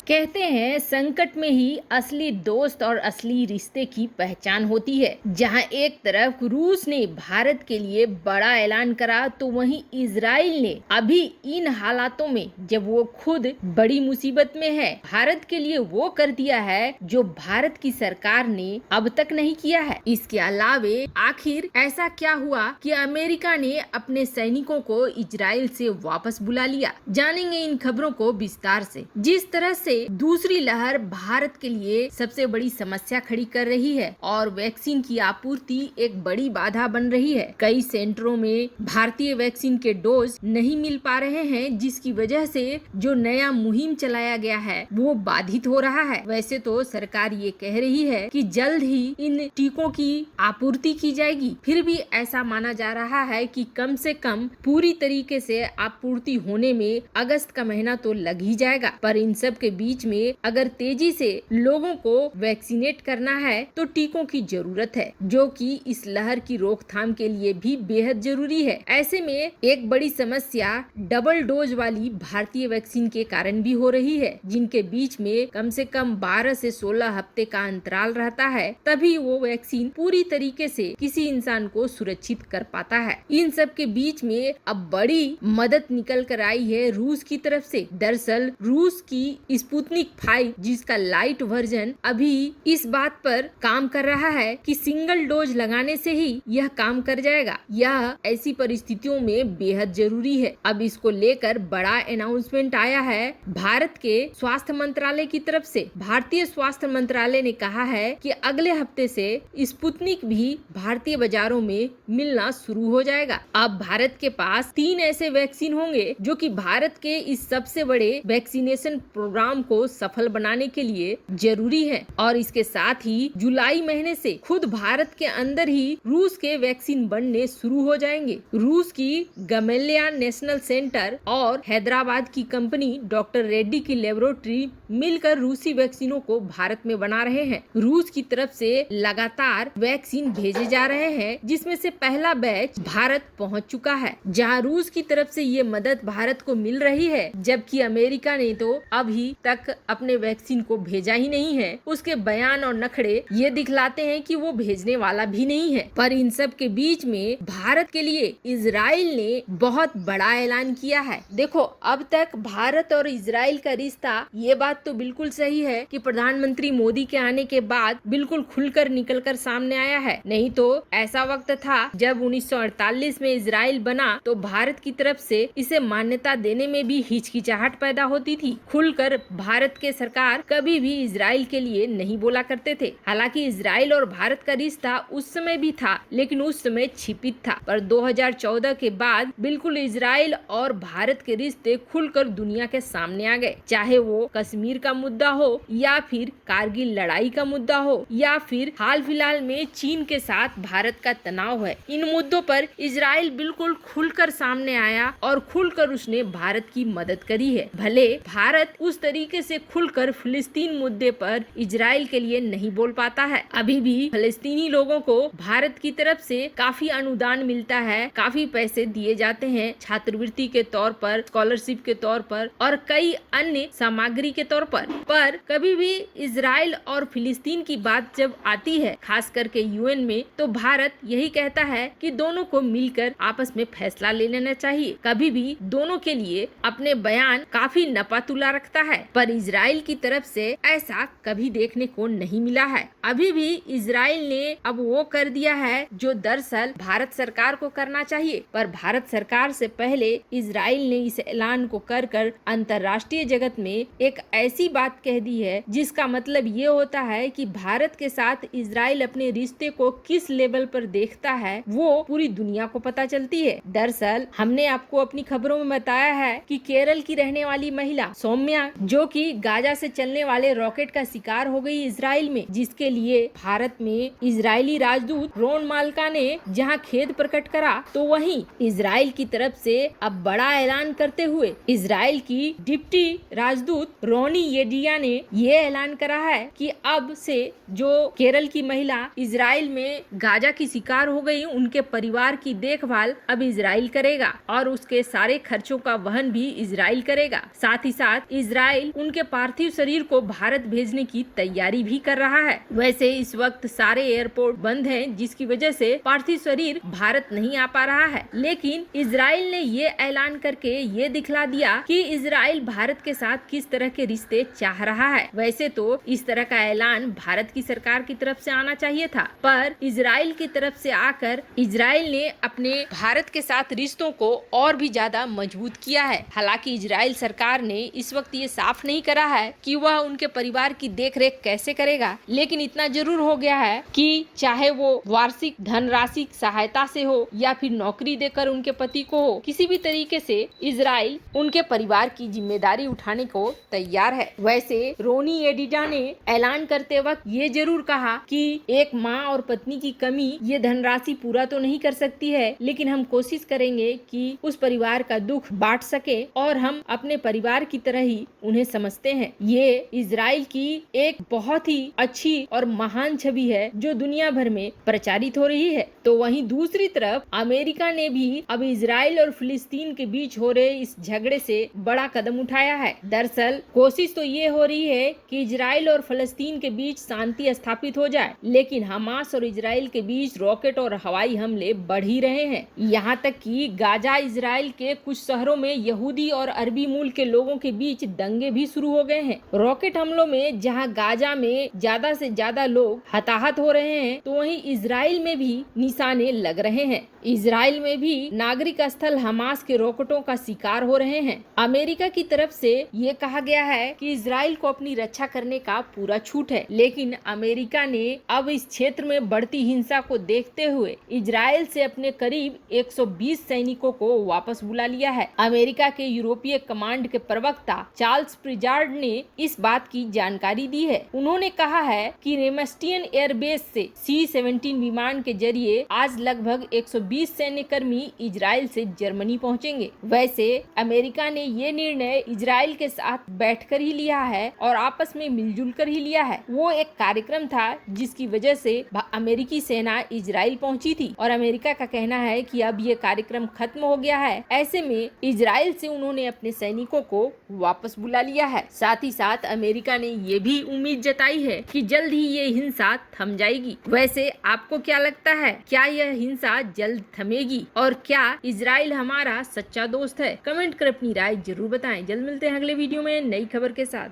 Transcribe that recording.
कहते हैं संकट में ही असली दोस्त और असली रिश्ते की पहचान होती है। जहां एक तरफ रूस ने भारत के लिए बड़ा ऐलान करा तो वहीं इजराइल ने अभी इन हालातों में जब वो खुद बड़ी मुसीबत में है भारत के लिए वो कर दिया है जो भारत की सरकार ने अब तक नहीं किया है। इसके अलावे आखिर ऐसा क्या हुआ कि अमेरिका ने अपने सैनिकों को इजराइल से वापस बुला लिया। जानेंगे इन खबरों को विस्तार से। जिस तरह से दूसरी लहर भारत के लिए सबसे बड़ी समस्या खड़ी कर रही है और वैक्सीन की आपूर्ति एक बड़ी बाधा बन रही है। कई सेंटरों में भारतीय वैक्सीन के डोज नहीं मिल पा रहे हैं, जिसकी वजह से जो नया मुहिम चलाया गया है वो बाधित हो रहा है। वैसे तो सरकार ये कह रही है कि जल्द ही इन टीकों की आपूर्ति की जाएगी, फिर भी ऐसा माना जा रहा है कि कम से कम पूरी तरीके से आपूर्ति होने में अगस्त का महीना तो लग ही जाएगा। पर इन सब के बीच में अगर तेजी से लोगों को वैक्सीनेट करना है तो टीकों की जरूरत है, जो कि इस लहर की रोकथाम के लिए भी बेहद जरूरी है। ऐसे में एक बड़ी समस्या डबल डोज वाली भारतीय वैक्सीन के कारण भी हो रही है, जिनके बीच में कम से कम 12 से 16 हफ्ते का अंतराल रहता है, तभी वो वैक्सीन पूरी तरीके से किसी इंसान को सुरक्षित कर पाता है। इन सब के बीच में अब बड़ी मदद निकल कर आई है रूस की तरफ से। दरअसल रूस की स्पुतनिक 5 जिसका लाइट वर्जन अभी इस बात पर काम कर रहा है कि सिंगल डोज लगाने से ही यह काम कर जाएगा। यह ऐसी परिस्थितियों में बेहद जरूरी है। अब इसको लेकर बड़ा अनाउंसमेंट आया है भारत के स्वास्थ्य मंत्रालय की तरफ से। भारतीय स्वास्थ्य मंत्रालय ने कहा है कि अगले हफ्ते से स्पुतनिक भी भारतीय बाजारों में मिलना शुरू हो जाएगा। अब भारत के पास 3 ऐसे वैक्सीन होंगे जो कि भारत के इस सबसे बड़े वैक्सीनेशन प्रोग्राम को सफल बनाने के लिए जरूरी है। और इसके साथ ही जुलाई महीने से खुद भारत के अंदर ही रूस के वैक्सीन बनने शुरू हो जाएंगे। रूस की गमेलिया नेशनल सेंटर और हैदराबाद की कंपनी डॉक्टर रेड्डी की लेबोरेटरी मिलकर रूसी वैक्सीनों को भारत में बना रहे हैं। रूस की तरफ से लगातार वैक्सीन भेजे जा रहे हैं, जिसमें से पहला बैच भारत पहुंच चुका है, जहां रूस की तरफ से ये मदद भारत को मिल रही है, जबकि अमेरिका ने तो अभी तक अपने वैक्सीन को भेजा ही नहीं है। उसके बयान और नखड़े ये दिखलाते हैं कि वो भेजने वाला भी नहीं है। पर इन सब के बीच में भारत के लिए इजराइल ने बहुत बड़ा ऐलान किया है। देखो, अब तक भारत और इजराइल का रिश्ता, ये बात तो बिल्कुल सही है कि प्रधानमंत्री मोदी के आने के बाद बिल्कुल खुलकर निकलकर सामने आया है। नहीं तो ऐसा वक्त था जब 1948 में इजराइल बना तो भारत की तरफ से इसे मान्यता देने में भी हिचकिचाहट पैदा होती थी। खुलकर भारत के सरकार कभी भी इजराइल के लिए नहीं बोला करते थे। हालांकि इजराइल और भारत का रिश्ता उस समय भी था, लेकिन उस समय छिपित था। पर 2014 के बाद बिल्कुल इजराइल और भारत के रिश्ते खुलकर दुनिया के सामने आ गए। चाहे वो कश्मीर का मुद्दा हो या फिर कारगिल लड़ाई का मुद्दा हो या फिर हाल फिलहाल में चीन के साथ भारत का तनाव है, इन मुद्दों पर इजराइल बिल्कुल खुलकर सामने आया और खुलकर उसने भारत की मदद करी है। भले भारत उस तरीके से खुलकर फिलिस्तीन मुद्दे पर इजराइल के लिए नहीं बोल पाता है, अभी भी फिलिस्तीनी लोगों को भारत की तरफ से काफी अनुदान मिलता है, काफी पैसे दिए जाते हैं छात्रवृत्ति के तौर पर, स्कॉलरशिप के तौर पर और कई अन्य सामग्री के तौर पर कभी भी इजराइल और फिलिस्तीन की बात जब आती है, खास करके यूएन में, तो भारत यही कहता है कि दोनों को मिलकर आपस में फैसला ले लेना चाहिए। कभी भी दोनों के लिए अपने बयान काफी नपातुला रखता है, पर इजराइल की तरफ से ऐसा कभी देखने को नहीं मिला है। अभी भी इजराइल ने अब वो कर दिया है जो दरअसल भारत सरकार को करना चाहिए, पर भारत सरकार से पहले इजराइल ने इस ऐलान को कर अंतर्राष्ट्रीय जगत में एक ऐसी बात कह दी है जिसका मतलब ये होता है कि भारत के साथ इजराइल अपने रिश्ते को किस लेवल पर देखता है वो पूरी दुनिया को पता चलती है। दरअसल हमने आपको अपनी खबरों में बताया है कि केरल की रहने वाली महिला सौम्या, जो कि गाजा से चलने वाले रॉकेट का शिकार हो गई इजराइल में, जिसके लिए भारत में इजरायली राजदूत रोन माल्का ने जहां खेद प्रकट करा, तो वहीं इजराइल की तरफ से अब बड़ा ऐलान करते हुए इजराइल की डिप्टी राजदूत रोनी येडिया ने ये ऐलान करा है कि अब से जो केरल की महिला इजराइल में गाजा की शिकार हो गई, उनके परिवार की देखभाल अब इजराइल करेगा और उसके सारे खर्चों का वहन भी इजराइल करेगा। साथ ही साथ इजराइल उनके पार्थिव शरीर को भारत भेजने की तैयारी भी कर रहा है। वैसे इस वक्त सारे एयरपोर्ट बंद हैं, जिसकी वजह से पार्थिव शरीर भारत नहीं आ पा रहा है। लेकिन इजराइल ने ये ऐलान करके ये दिखला दिया कि इजराइल भारत के साथ किस तरह के रिश्ते चाह रहा है। वैसे तो इस तरह का ऐलान भारत की सरकार की तरफ से आना चाहिए था, पर इजराइल की तरफ से आकर इजराइल ने अपने भारत के साथ रिश्तों को और भी ज्यादा मजबूत किया है। हालांकि इजराइल सरकार ने इस वक्त ये साफ नहीं करा है कि वह उनके परिवार की देखरेख कैसे करेगा, लेकिन इतना जरूर हो गया है कि चाहे वो वार्षिक धनराशि सहायता से हो या फिर नौकरी देकर उनके पति को हो, किसी भी तरीके से इजराइल उनके परिवार की जिम्मेदारी उठाने को तैयार है। वैसे रोनी एडिडा ने ऐलान करते वक्त ये जरूर कहा कि एक माँ और पत्नी की कमी ये धनराशि पूरा तो नहीं कर सकती है, लेकिन हम कोशिश करेंगे कि उस परिवार का दुख बांट सके और हम अपने परिवार की तरह ही उन्हें समझते हैं। ये इजराइल की एक बहुत ही अच्छी और महान छवि है जो दुनिया भर में प्रचारित हो रही है। तो वहीं दूसरी तरफ अमेरिका ने भी अब इजराइल और फिलिस्तीन के बीच हो रहे इस झगड़े से बड़ा कदम उठाया है। दरअसल कोशिश तो ये हो रही है कि इजराइल और फिलिस्तीन के बीच शांति स्थापित हो जाए, लेकिन हमास और इजराइल के बीच रॉकेट और हवाई हमले बढ़ ही रहे हैं। यहाँ तक कि गाजा इजराइल के कुछ शहरों में यहूदी और अरबी मूल के लोगों के बीच दंगे भी शुरू हो गए हैं। रॉकेट हमलों में जहाँ गाजा में ज्यादा से ज्यादा लोग हताहत हो रहे हैं, तो वहीं इजराइल में भी निशाने लग रहे हैं। इजराइल में भी नागरिक स्थल हमास के रॉकेटों का शिकार हो रहे हैं। अमेरिका की तरफ से ये कहा गया है कि इजराइल को अपनी रक्षा करने का पूरा छूट है, लेकिन अमेरिका ने अब इस क्षेत्र में बढ़ती हिंसा को देखते हुए इजराइल से अपने करीब 120 सैनिकों को वापस बुला लिया है। अमेरिका के यूरोपीय कमांड के प्रवक्ता चार्ल्स प्रिजार्ड ने इस बात की जानकारी दी है। उन्होंने कहा है कि रेमस्टियन एयरबेस से C-17 विमान के जरिए आज लगभग 120 सैन्य कर्मी इजराइल से जर्मनी पहुंचेंगे। वैसे अमेरिका ने ये निर्णय इजराइल के साथ बैठकर ही लिया है और आपस में मिलजुल कर ही लिया है। वो एक कार्यक्रम था जिसकी वजह से अमेरिकी सेना इजराइल पहुंची थी और अमेरिका का कहना है कि अब ये कार्यक्रम खत्म हो गया है। ऐसे में इजराइल से उन्होंने अपने सैनिकों को वापस बुला लिया है। साथ ही साथ अमेरिका ने ये भी उम्मीद जताई है कि जल्द ही ये हिंसा थम जाएगी। वैसे आपको क्या लगता है, क्या यह हिंसा जल्द थमेगी और क्या इजराइल हमारा सच्चा दोस्त है? कमेंट कर अपनी राय जरूर बताएं। जल्द मिलते हैं अगले वीडियो में नई खबर के साथ।